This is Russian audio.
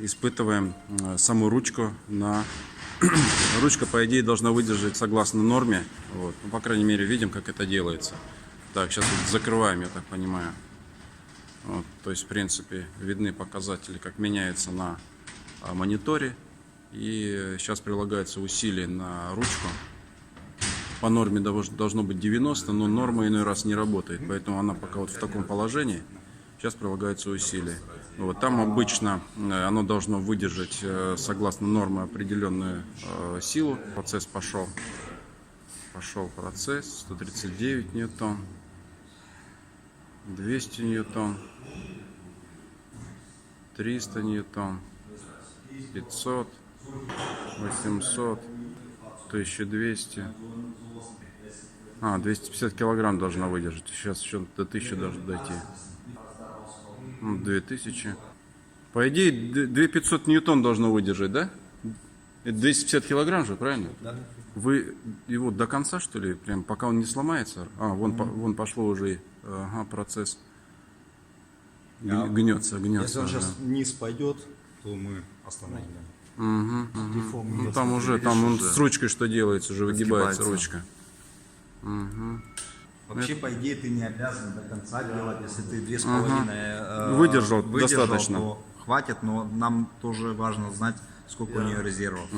Испытываем саму ручку на... Ручка, по идее, должна выдержать согласно норме. Вот. Ну, по крайней мере, видим, как это делается. Так, сейчас вот закрываем, я так понимаю. Вот. То есть, в принципе, видны показатели, как меняется на мониторе. И сейчас прилагается усилие на ручку. По норме должно быть 90, но норма иной раз не работает. Поэтому она пока вот в таком положении. Сейчас прилагается усилие. Вот, там обычно оно должно выдержать согласно нормы определенную силу. Процесс пошел. Пошел процесс. 139 ньютон. 200 ньютон. 300 ньютон. 500. 800. 1200. 250 килограмм должна выдержать. Сейчас еще до 1000 должен дойти. 2000. По идее, 2500 ньютон должно выдержать, да? Это 250 килограмм же, правильно? Да. Вы его до конца, что ли? Прям пока он не сломается? Вон пошло уже процесс. Гнется. Если он сейчас вниз пойдет, то мы остановим. Ну, там уже, там он с ручкой что делается, уже выгибается ручка. Вообще, по идее, ты не обязан до конца делать, если ты 2,5 выдержал достаточно. то хватит, но нам тоже важно знать, сколько у нее резервов.